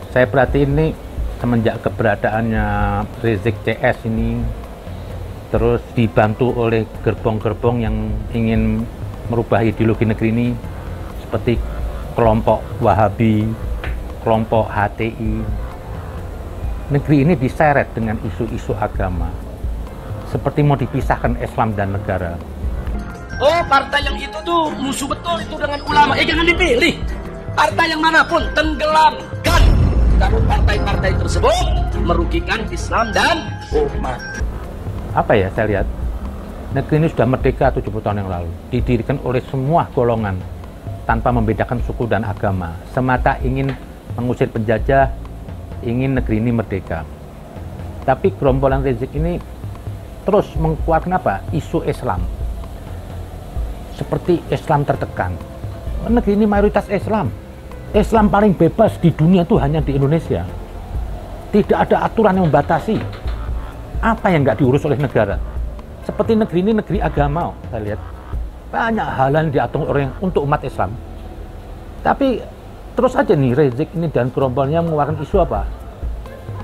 Saya perhatiin nih semenjak keberadaannya Rizik CS ini, terus dibantu oleh gerbong-gerbong yang ingin merubah ideologi negeri ini, seperti kelompok Wahabi, kelompok HTI. Negeri ini diseret dengan isu-isu agama, seperti mau dipisahkan Islam dan negara. Oh, partai yang itu tuh musuh betul itu dengan ulama. Jangan dipilih. Partai yang manapun tenggelamkan. Karena partai-partai tersebut merugikan Islam dan umat. Apa ya, saya lihat negeri ini sudah merdeka 70 tahun yang lalu, didirikan oleh semua golongan tanpa membedakan suku dan agama, semata ingin mengusir penjajah, ingin negeri ini merdeka. Tapi gerombolan Rizik ini terus menguatkan apa? Isu Islam. Seperti Islam tertekan. Negeri ini mayoritas Islam. Islam paling bebas di dunia itu hanya di Indonesia. Tidak ada aturan yang membatasi. Apa yang nggak diurus oleh negara? Seperti negeri ini negeri agama, saya lihat. Banyak hal yang diatur oleh untuk umat Islam. Tapi terus aja nih Rizik ini dan gerombolnya mengeluarkan isu apa?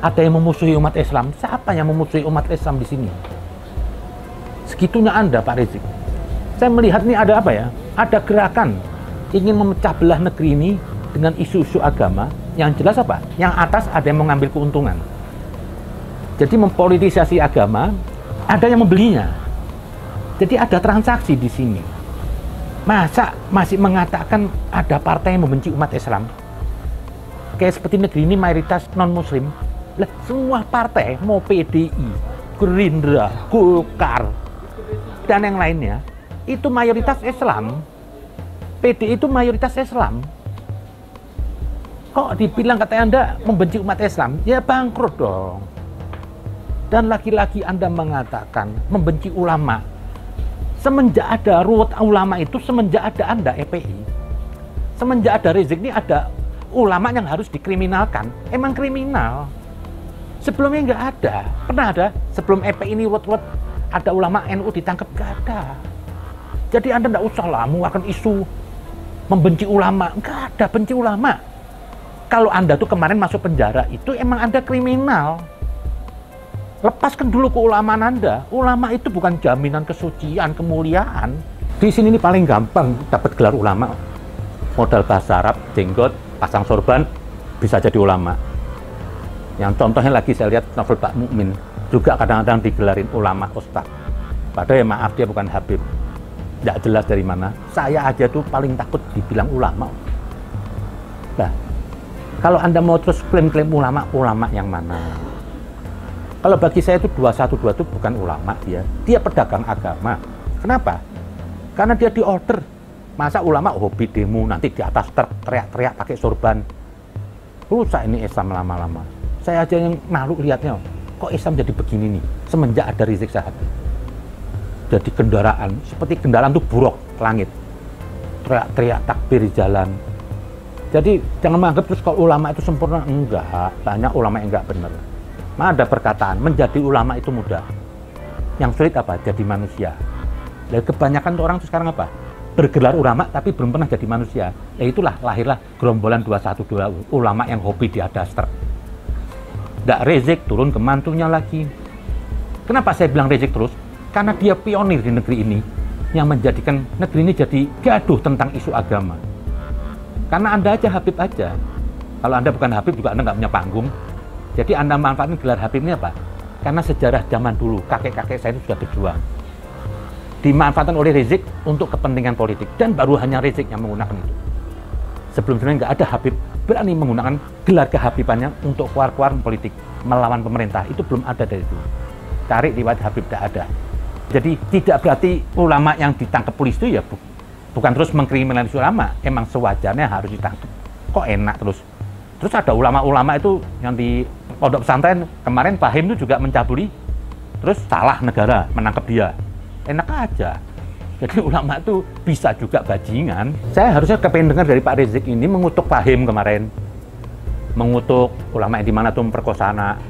Ada yang memusuhi umat Islam. Siapa yang memusuhi umat Islam di sini? Segitunya Anda, Pak Rizik. Saya melihat ini ada apa ya? Ada gerakan ingin memecah belah negeri ini dengan isu-isu agama. Yang jelas apa? Yang atas ada yang mengambil keuntungan. Jadi mempolitisasi agama, ada yang membelinya. Jadi ada transaksi di sini. Masa masih mengatakan ada partai yang membenci umat Islam? Kayak seperti negeri ini mayoritas non-muslim. Lah, semua partai, mau PDI, Gerindra, Golkar, dan yang lainnya, itu mayoritas Islam. PDI itu mayoritas Islam. Kok dibilang katanya Anda membenci umat Islam? Ya bangkrut dong. Dan lagi-lagi Anda mengatakan membenci ulama. Semenjak ada ruwet ulama itu, semenjak ada Anda EPI, semenjak ada Rizik ini ada ulama yang harus dikriminalkan. Emang kriminal. Sebelumnya nggak ada. Pernah ada? Sebelum EPI ini ruwet-ruwet, ada ulama NU ditangkap? Nggak ada. Jadi Anda nggak usah lah mengeluarkan isu membenci ulama. Nggak ada benci ulama. Kalau Anda tuh kemarin masuk penjara, itu emang Anda kriminal. Lepaskan dulu keulamaan Anda. Ulama itu bukan jaminan kesucian, kemuliaan. Di sini ini paling gampang dapat gelar ulama. Modal bahasa Arab, jenggot, pasang sorban, bisa jadi ulama. Yang contohnya lagi saya lihat novel Pak Mukmin, juga kadang-kadang digelarin ulama ustaz. Padahal ya maaf, dia bukan Habib. Nggak jelas dari mana. Saya aja tuh paling takut dibilang ulama. Nah, kalau Anda mau terus klaim-klaim ulama, ulama yang mana? Kalau bagi saya itu 212 itu bukan ulama dia pedagang agama. Kenapa? Karena dia diorder. Masa ulama hobi demo nanti di atas teriak-teriak pakai sorban. Rusak ini Islam lama-lama. Saya aja yang malu lihatnya. Kok Islam jadi begini nih semenjak ada Rizik Syihab. Jadi kendaraan, seperti kendaraan itu buruk ke langit. Teriak-teriak takbir di jalan. Jadi jangan menganggap terus kalau ulama itu sempurna. Enggak, banyak ulama yang enggak benar. Ada perkataan, menjadi ulama itu mudah. Yang sulit apa? Jadi manusia. Dan kebanyakan orang itu sekarang apa? Bergelar ulama tapi belum pernah jadi manusia. Ya itulah, lahirlah gerombolan 212 ulama yang hobi di atas truk. Nggak Rizik turun ke mantunya lagi. Kenapa saya bilang Rizik terus? Karena dia pionir di negeri ini yang menjadikan negeri ini jadi gaduh tentang isu agama. Karena Anda aja Habib aja. Kalau Anda bukan Habib juga Anda nggak punya panggung. Jadi Anda manfaatkan gelar Habib ini apa? Karena sejarah zaman dulu, kakek-kakek saya itu sudah berjuang. Dimanfaatkan oleh Rizik untuk kepentingan politik. Dan baru hanya Rizik yang menggunakan itu. Sebelum-sebelumnya nggak ada Habib berani menggunakan gelar kehabibannya untuk keluar-keluar politik, melawan pemerintah. Itu belum ada dari itu. Cari riwayat Habib, tidak ada. Jadi tidak berarti ulama yang ditangkap polisi itu ya bukan terus mengkriminalisasi ulama. Emang sewajarnya harus ditangkap. Kok enak terus? Terus ada ulama-ulama itu yang di pondok pesantren kemarin Fahim itu juga mencabuli, terus salah negara menangkap dia. Enak aja. Jadi ulama itu bisa juga bajingan. Saya harusnya kepengen dengar dari Pak Rizik ini mengutuk Fahim kemarin, mengutuk ulama yang di mana tuh memperkosa anak.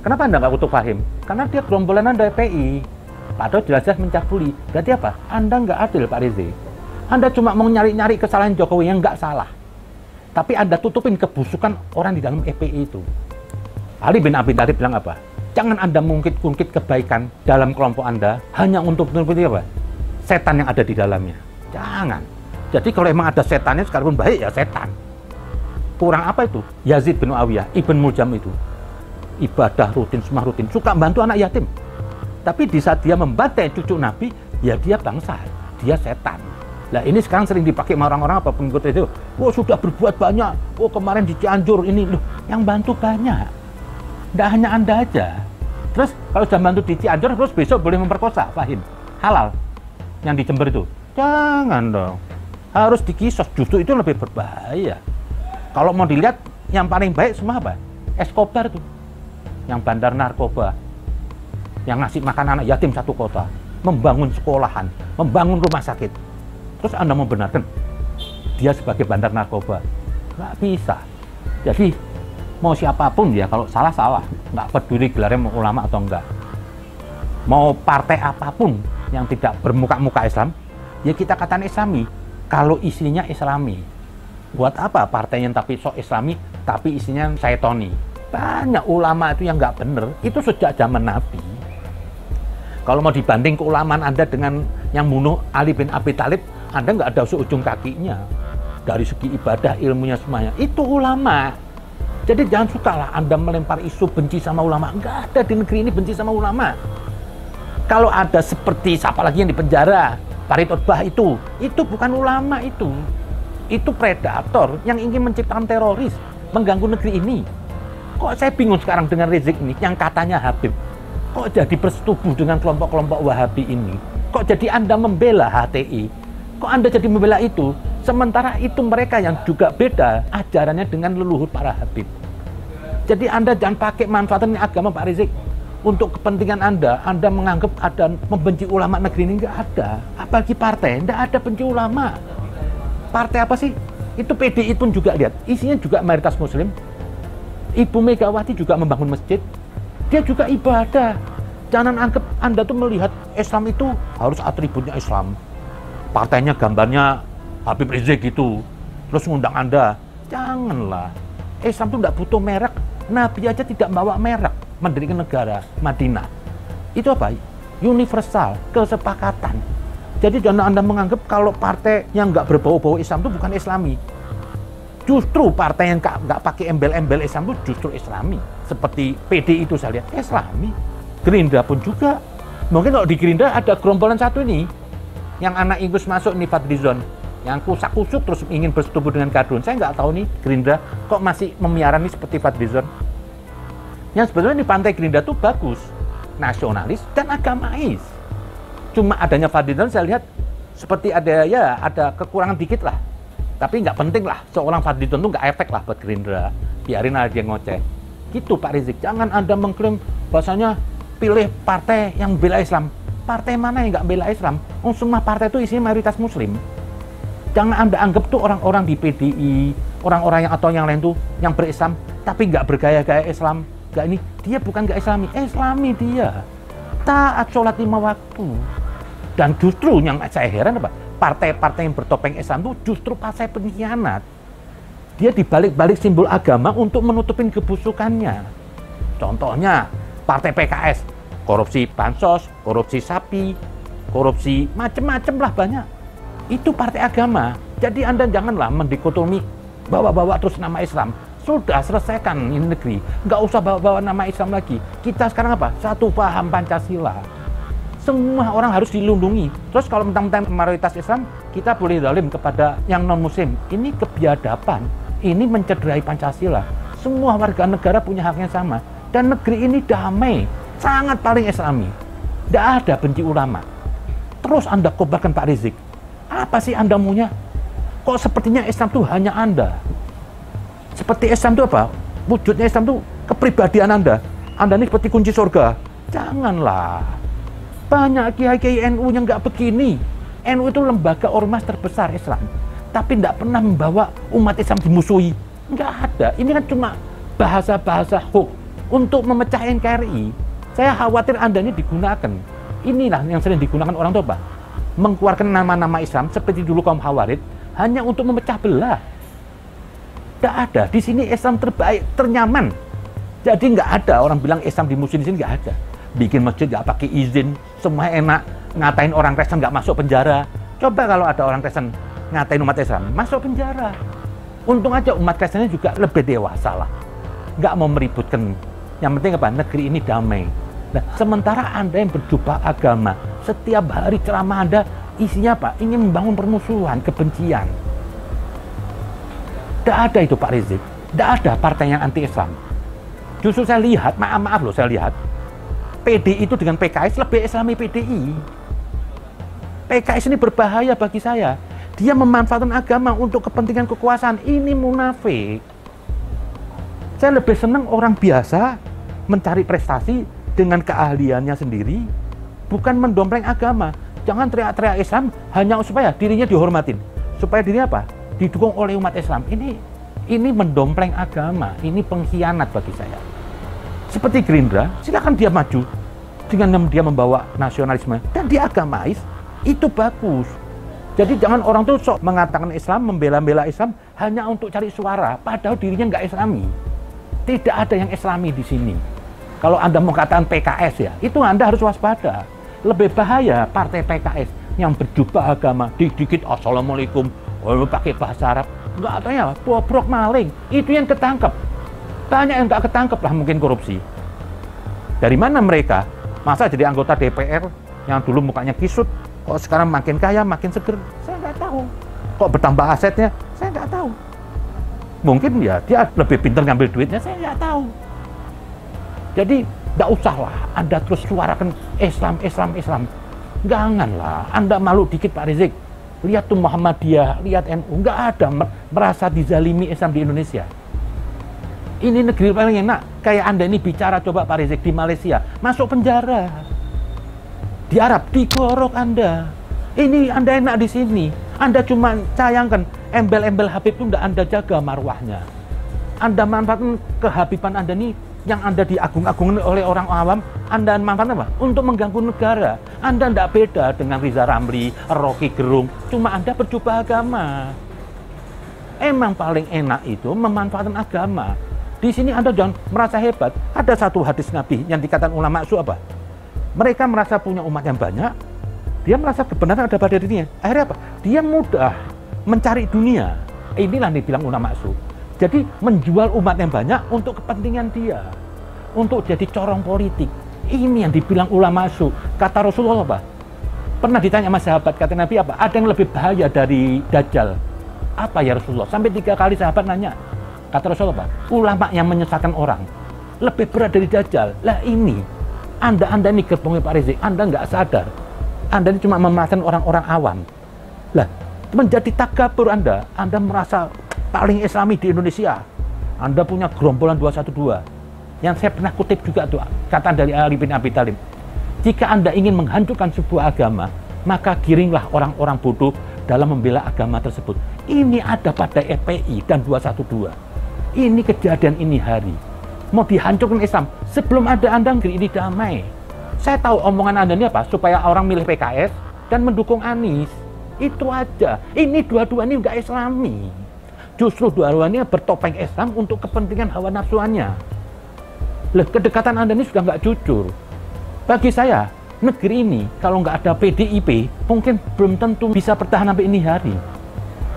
Kenapa Anda nggak kutuk Fahim? Karena dia gerombolan Anda PI. Padahal jelas-jelas mencabuli. Berarti apa? Anda nggak adil Pak Rizik. Anda cuma mau nyari-nyari kesalahan Jokowi yang nggak salah. Tapi Anda tutupin kebusukan orang di dalam FPI itu. Ali bin Abi Thalib bilang apa? Jangan Anda mengungkit-ungkit kebaikan dalam kelompok Anda hanya untuk menutupi apa? Setan yang ada di dalamnya. Jangan. Jadi kalau emang ada setannya sekalipun baik ya setan. Kurang apa itu? Yazid bin Muawiyah, Ibn Muljam itu. Ibadah rutin, semua rutin. Suka bantu anak yatim. Tapi di saat dia membantai cucu Nabi, ya dia bangsa. Dia setan. Nah ini sekarang sering dipakai sama orang-orang apa pengikut itu. Oh sudah berbuat banyak. Oh kemarin di Cianjur ini. Loh, yang bantu banyak. Tidak hanya Anda aja. Terus kalau sudah bantu di Cianjur, terus besok boleh memperkosa. Fahim? Halal. Yang di Jember itu. Jangan dong. Harus dikisos. Justru itu lebih berbahaya. Kalau mau dilihat, yang paling baik semua apa? Escobar tuh. Yang bandar narkoba. Yang ngasih makan anak yatim satu kota. Membangun sekolahan. Membangun rumah sakit. Terus Anda membenarkan dia sebagai bandar narkoba. Nggak bisa. Jadi, mau siapapun ya, kalau salah-salah. Nggak peduli gelarnya mau ulama atau enggak. Mau partai apapun yang tidak bermuka-muka Islam, ya kita katakan Islami. Kalau isinya Islami, buat apa partai yang tapi sok Islami, tapi isinya syaitoni? Banyak ulama itu yang nggak bener, itu sejak zaman Nabi. Kalau mau dibanding keulamaan Anda dengan yang bunuh Ali bin Abi Thalib, Anda nggak ada seujung kakinya. Dari segi ibadah, ilmunya semuanya, itu ulama. Jadi jangan sukalah Anda melempar isu benci sama ulama. Nggak ada di negeri ini benci sama ulama. Kalau ada seperti siapa lagi yang di penjara, Farid Utbah itu bukan ulama itu. Itu predator yang ingin menciptakan teroris, mengganggu negeri ini. Kok saya bingung sekarang dengan Rizik ini, yang katanya Habib. Kok jadi bersetubuh dengan kelompok-kelompok Wahabi ini? Kok jadi Anda membela HTI? Kok Anda jadi membela itu? Sementara itu mereka yang juga beda ajarannya dengan leluhur para Habib. Jadi Anda jangan pakai manfaatkan agama Pak Rizik. Untuk kepentingan Anda menganggap ada membenci ulama negeri ini, nggak ada. Apalagi partai, nggak ada benci ulama. Partai apa sih? Itu PDI pun juga lihat, isinya juga mayoritas Muslim. Ibu Megawati juga membangun masjid, dia juga ibadah. Jangan anggap Anda tuh melihat Islam itu harus atributnya Islam. Partainya gambarnya Habib Rizik gitu, terus ngundang Anda. Janganlah. Islam tuh nggak butuh merek. Nabi aja tidak bawa merek mendirikan negara Madinah. Itu apa? Universal, kesepakatan. Jadi jangan Anda menganggap kalau partai yang nggak berbau-bau Islam itu bukan Islami. Justru partai yang nggak pakai embel-embel Islam itu justru Islami. Seperti PD itu saya lihat Islami. Gerindra pun juga. Mungkin kalau di Gerindra ada gerombolan satu ini, yang anak Inggris masuk ini Fadlizon, yang kusak-kusuk terus ingin bersetubuh dengan Kadrun. Saya nggak tahu nih Gerindra kok masih memiara nih seperti Fadlizon. Yang sebetulnya di Partai Gerindra itu bagus, nasionalis dan agamais. Cuma adanya Fadlizon saya lihat seperti ada kekurangan dikit lah. Tapi nggak penting lah, seorang Fadlizon itu nggak efek lah buat Gerindra. Biarin aja dia ngoceh. Gitu Pak Rizik, jangan Anda mengklaim bahasanya pilih partai yang bela Islam. Partai mana yang nggak bela Islam? Semua partai itu isinya mayoritas Muslim. Jangan Anda anggap tuh orang-orang di PDI, orang-orang yang atau yang lain tuh yang berislam, tapi nggak bergaya-gaya Islam. Gak ini, dia bukan gak Islami, Islami dia. Taat sholat 5 waktu. Dan justru yang saya heran apa? Partai-partai yang bertopeng Islam itu justru partai pengkhianat. Dia dibalik-balik simbol agama untuk menutupin kebusukannya. Contohnya, partai PKS, korupsi bansos, korupsi sapi, korupsi macem-macem lah banyak. Itu partai agama. Jadi Anda janganlah mendikotomi bawa-bawa terus nama Islam. Sudah selesaikan ini negeri, nggak usah bawa-bawa nama Islam lagi. Kita sekarang apa? Satu paham Pancasila. Semua orang harus dilindungi. Terus kalau mentang-mentang mayoritas Islam, kita boleh zalim kepada yang non-Muslim. Ini kebiadaban, ini mencederai Pancasila. Semua warga negara punya hak yang sama. Dan negeri ini damai, sangat paling Islami. Tidak ada benci ulama. Terus Anda kobarkan Pak Rizik. Apa sih Anda maunya? Kok sepertinya Islam itu hanya Anda? Seperti Islam itu apa? Wujudnya Islam itu kepribadian Anda. Anda ini seperti kunci surga. Janganlah. Banyak kiai-kiai NU yang nggak begini. NU itu lembaga ormas terbesar Islam. Tapi nggak pernah membawa umat Islam dimusuhi. Nggak ada. Ini kan cuma bahasa-bahasa hoax untuk memecah NKRI. Saya khawatir Anda ini digunakan. Inilah yang sering digunakan orang tua, Pak. Mengeluarkan nama-nama Islam seperti dulu kaum Khawarij hanya untuk memecah belah. Tidak ada. Di sini Islam terbaik, ternyaman. Jadi nggak ada orang bilang Islam di musim di sini, nggak ada. Bikin masjid nggak pakai izin, semua enak. Ngatain orang Kristen nggak masuk penjara. Coba kalau ada orang Kristen ngatain umat Islam, masuk penjara. Untung aja umat Kristennya juga lebih dewasa lah. Nggak mau meributkan. Yang penting apa? Negeri ini damai. Nah, sementara Anda yang berjubah agama, setiap hari ceramah Anda isinya apa? Ingin membangun permusuhan, kebencian. Tidak ada itu Pak Rizik. Tidak ada partai yang anti-Islam. Justru saya lihat, maaf loh, saya lihat PDI itu dengan PKS lebih Islami PDI. PKS ini berbahaya bagi saya. Dia memanfaatkan agama untuk kepentingan kekuasaan. Ini munafik. Saya lebih senang orang biasa mencari prestasi dengan keahliannya sendiri, bukan mendompleng agama. Jangan teriak-teriak Islam hanya supaya dirinya dihormatin. Supaya dirinya apa? Didukung oleh umat Islam. Ini mendompleng agama, ini pengkhianat bagi saya. Seperti Gerindra, silakan dia maju dengan dia membawa nasionalisme dan dia agamais, itu bagus. Jadi jangan orang tuh sok mengatakan Islam, membela-bela Islam hanya untuk cari suara, padahal dirinya nggak Islami. Tidak ada yang Islami di sini. Kalau Anda mau katakan PKS ya, itu Anda harus waspada. Lebih bahaya partai PKS yang berjubah agama, dikit assalamualaikum, pakai bahasa Arab, nggak ada ya, bobrok maling, itu yang ketangkep. Banyak yang nggak ketangkep lah mungkin korupsi. Dari mana mereka? Masa jadi anggota DPR yang dulu mukanya kisut, kok sekarang makin kaya, makin seger? Saya nggak tahu. Kok bertambah asetnya? Saya nggak tahu. Mungkin ya dia lebih pintar ngambil duitnya, saya nggak tahu. Jadi nggak usahlah Anda terus suarakan Islam. Janganlah, Anda malu dikit Pak Rizik. Lihat tuh Muhammadiyah, lihat NU, nggak ada merasa dizalimi Islam di Indonesia. Ini negeri paling enak. Kayak Anda ini bicara coba Pak Rizik di Malaysia, masuk penjara. Di Arab digorok Anda. Ini Anda enak di sini. Anda cuma sayangkan embel-embel Habib itu nggak Anda jaga marwahnya. Anda manfaatkan kehabiban Anda ini yang Anda diagung-agungkan oleh orang awam, Anda manfaatkan apa? Untuk mengganggu negara. Anda tidak beda dengan Riza Ramli, Rocky Gerung, cuma Anda berjubah agama. Emang paling enak itu memanfaatkan agama. Di sini Anda jangan merasa hebat. Ada satu hadis Nabi yang dikatakan ulama su apa? Mereka merasa punya umat yang banyak, dia merasa kebenaran ada pada dirinya. Akhirnya apa? Dia mudah mencari dunia. Inilah yang dibilang ulama su. Jadi menjual umat yang banyak untuk kepentingan dia, untuk jadi corong politik. Ini yang dibilang ulama su. Kata Rasulullah apa? Pernah ditanya sama sahabat, kata Nabi apa? Ada yang lebih bahaya dari Dajjal. Apa ya Rasulullah? Sampai 3 kali sahabat nanya. Kata Rasulullah apa? Ulama yang menyesatkan orang lebih berat dari Dajjal. Lah ini, Anda ini gerbongnya Pak Rizik, Anda nggak sadar. Anda ini cuma memanfaatkan orang-orang awam. Lah, menjadi takabur Anda merasa paling Islami di Indonesia. Anda punya gerombolan 212. Yang saya pernah kutip juga tuh, kata dari Ali bin Abi Thalib. Jika Anda ingin menghancurkan sebuah agama, maka giringlah orang-orang bodoh dalam membela agama tersebut. Ini ada pada FPI dan 212. Ini kejadian ini hari. Mau dihancurkan Islam, sebelum ada Anda ini damai. Saya tahu omongan Anda ini apa? Supaya orang milih PKS dan mendukung Anies. Itu aja. Ini dua-dua ini nggak Islami. Justru dua-duanya bertopeng Islam untuk kepentingan hawa nafsuannya. Lah, kedekatan Anda ini sudah nggak jujur. Bagi saya, negeri ini kalau nggak ada PDIP, mungkin belum tentu bisa bertahan sampai ini hari.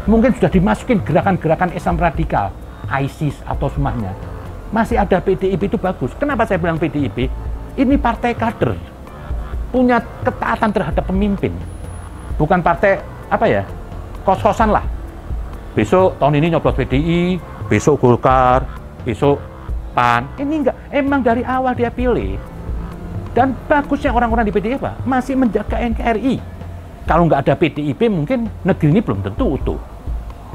Mungkin sudah dimasukin gerakan-gerakan Islam radikal, ISIS atau semuanya. Masih ada PDIP itu bagus. Kenapa saya bilang PDIP? Ini partai kader, punya ketaatan terhadap pemimpin. Bukan partai apa ya, kos-kosan lah. Besok tahun ini nyoblos PDI, besok Golkar, besok PAN. Ini enggak, emang dari awal dia pilih. Dan bagusnya orang-orang di PDIP apa? Masih menjaga NKRI. Kalau nggak ada PDIP mungkin negeri ini belum tentu utuh.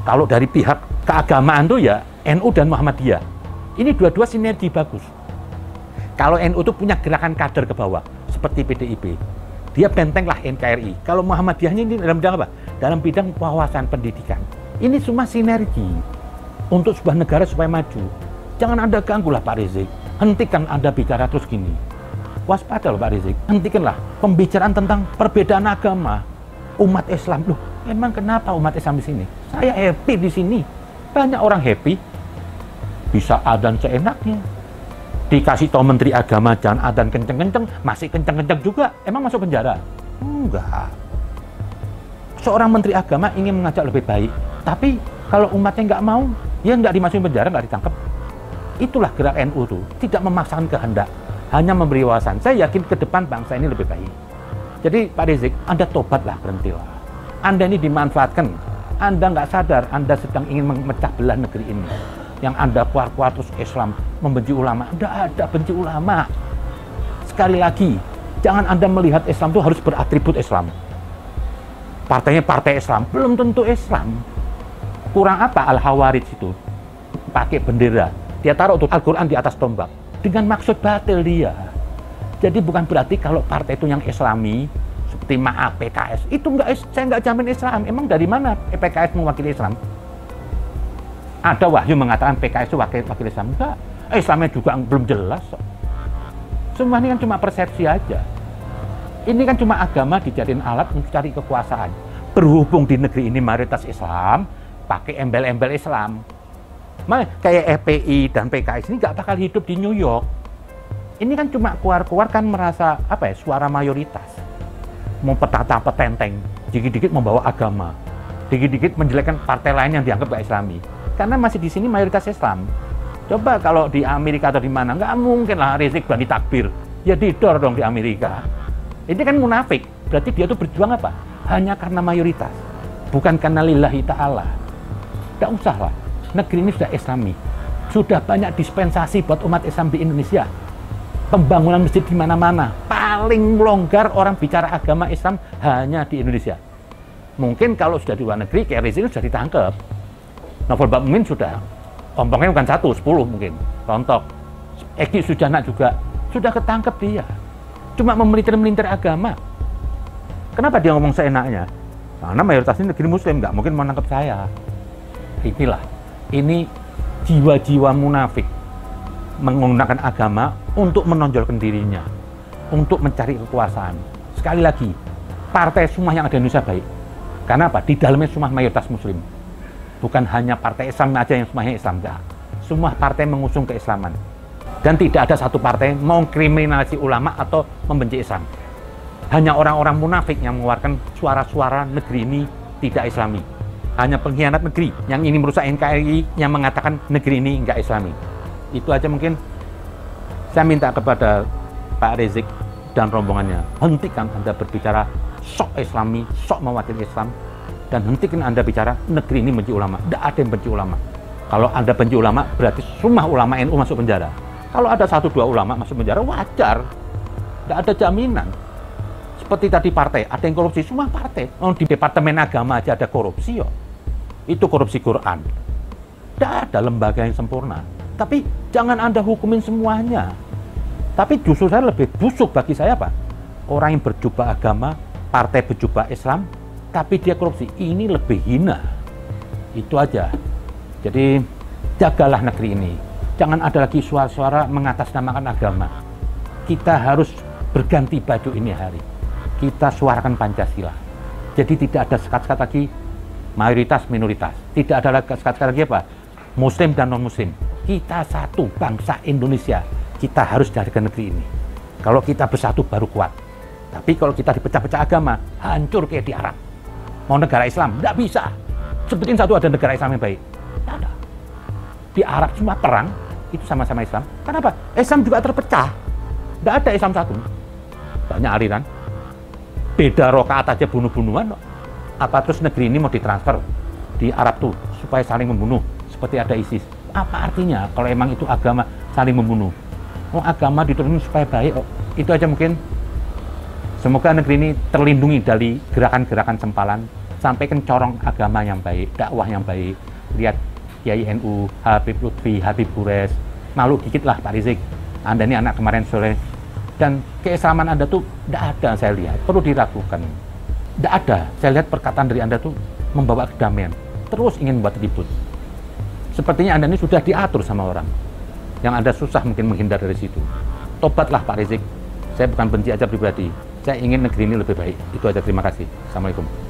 Kalau dari pihak keagamaan tuh ya NU dan Muhammadiyah. Ini dua-dua sinergi bagus. Kalau NU itu punya gerakan kader ke bawah seperti PDIP, dia bentenglah NKRI. Kalau Muhammadiyahnya ini dalam bidang apa? Dalam bidang wawasan pendidikan. Ini semua sinergi untuk sebuah negara supaya maju. Jangan Anda ganggulah Pak Rizik. Hentikan Anda bicara terus gini. Waspada loh Pak Rizik. Hentikanlah pembicaraan tentang perbedaan agama. Umat Islam loh. Emang kenapa umat Islam di sini? Saya happy di sini. Banyak orang happy. Bisa adzan seenaknya. Dikasih tahu Menteri Agama jangan adzan kenceng-kenceng, masih kenceng-kenceng juga. Emang masuk penjara? Enggak. Seorang Menteri Agama ingin mengajak lebih baik, tapi kalau umatnya nggak mau, ya nggak dimasukin penjara, nggak ditangkap. Itulah gerak NU tuh, tidak memaksakan kehendak, hanya memberi wawasan. Saya yakin ke depan bangsa ini lebih baik. Jadi Pak Rizik, Anda tobatlah, berhentilah. Anda ini dimanfaatkan, Anda nggak sadar, Anda sedang ingin memecah belah negeri ini. Yang Anda keluar-keluar terus Islam, membenci ulama. Nggak ada benci ulama. Sekali lagi, jangan Anda melihat Islam itu harus beratribut Islam. Partainya partai Islam, belum tentu Islam. Kurang apa Al-Hawarij itu? Pakai bendera. Dia taruh tuh Al-Quran di atas tombak. Dengan maksud batil dia. Jadi bukan berarti kalau partai itu yang Islami, seperti MAA, PKS, itu saya nggak jamin Islam. Emang dari mana PKS mewakili Islam? Ada wahyu mengatakan PKS itu wakil Islam? Enggak. Islamnya juga belum jelas. Semua ini kan cuma persepsi aja. Ini kan cuma agama dijadiin alat untuk cari kekuasaan. Berhubung di negeri ini mayoritas Islam, pakai embel-embel Islam. Kayak FPI dan PKS ini nggak bakal hidup di New York. Ini kan cuma keluar-keluar kan merasa suara mayoritas. Mau petenteng, dikit-dikit membawa agama, dikit-dikit menjelekkan partai lain yang dianggap nggak Islami. Karena masih di sini mayoritas Islam. Coba kalau di Amerika atau di mana, nggak mungkin lah Rizik berani takbir. Ya didor dong di Amerika. Ini kan munafik. Berarti dia tuh berjuang apa? Hanya karena mayoritas, bukan karena lillahi ta'ala. Nggak usah lah. Negeri ini sudah Islami, sudah banyak dispensasi buat umat Islam di Indonesia. Pembangunan masjid di mana-mana. Paling longgar orang bicara agama Islam hanya di Indonesia. Mungkin kalau sudah di luar negeri, kayak Rizik sudah ditangkap. Novel Bakmin sudah, ompongnya bukan 1, 10 mungkin, rontok. Eki Sujana juga sudah ketangkep dia. Cuma memelintir-melintir agama. Kenapa dia ngomong seenaknya? Karena mayoritasnya negeri Muslim, nggak mungkin mau nangkep saya. Ini jiwa-jiwa munafik menggunakan agama untuk menonjolkan dirinya, untuk mencari kekuasaan. Sekali lagi, partai semua yang ada di Indonesia baik. Karena apa? Di dalamnya semua mayoritas Muslim. Bukan hanya partai Islam aja yang semuanya Islam, enggak. Semua partai mengusung keislaman. Dan tidak ada satu partai mau kriminalisasi ulama atau membenci Islam. Hanya orang-orang munafik yang mengeluarkan suara-suara negeri ini tidak Islami. Hanya pengkhianat negeri yang ini merusak NKRI yang mengatakan negeri ini enggak Islami. Itu aja mungkin. Saya minta kepada Pak Rizik dan rombongannya, hentikan Anda berbicara sok Islami, sok mewakili Islam, dan hentikan Anda bicara negeri ini benci ulama. Tidak ada yang benci ulama. Kalau Anda benci ulama, berarti semua ulama NU masuk penjara. Kalau ada 1-2 ulama masuk penjara, wajar. Tidak ada jaminan. Seperti tadi partai, ada yang korupsi, semua partai. Di Departemen Agama aja ada korupsi, yo. Itu korupsi Quran. Tidak ada lembaga yang sempurna. Tapi jangan Anda hukumin semuanya. Tapi justru saya lebih busuk bagi saya apa? Orang yang berjubah agama, partai berjubah Islam, tapi dia korupsi. Ini lebih hina. Itu aja. Jadi jagalah negeri ini. Jangan ada lagi suara-suara mengatasnamakan agama. Kita harus berganti baju ini hari. Kita suarakan Pancasila. Jadi tidak ada sekat-sekat lagi mayoritas minoritas. Tidak ada lagi sekat-sekat lagi apa? Muslim dan non-Muslim. Kita satu bangsa Indonesia. Kita harus jadikan negeri ini. Kalau kita bersatu baru kuat. Tapi kalau kita dipecah-pecah agama, hancur kayak di Arab. Mau negara Islam? Tidak bisa. Sebutin satu ada negara Islam yang baik. Tidak ada. Di Arab semua perang, itu sama-sama Islam. Kenapa? Islam juga terpecah. Tidak ada Islam satu. Banyak aliran. Beda rokaat aja bunuh-bunuhan. Apa terus negeri ini mau ditransfer di Arab tuh supaya saling membunuh seperti ada ISIS? Apa artinya kalau emang itu agama saling membunuh? Oh, agama diturunin supaya baik. Oh, itu aja mungkin. Semoga negeri ini terlindungi dari gerakan-gerakan sempalan sampai ke corong agama yang baik, dakwah yang baik. Lihat Kiai NU, Habib Lutfi, Habib Bures, malu dikit lah Pak Rizik. Anda ini anak kemarin sore. Dan keislaman Anda tuh tidak ada, saya lihat. Perlu diragukan. Tidak ada. Saya lihat perkataan dari Anda tuh membawa kedamaian. Terus ingin membuat ribut. Sepertinya Anda ini sudah diatur sama orang. Yang Anda susah mungkin menghindar dari situ. Tobatlah Pak Rizik. Saya bukan benci aja pribadi. Saya ingin negeri ini lebih baik. Itu aja, terima kasih. Assalamualaikum.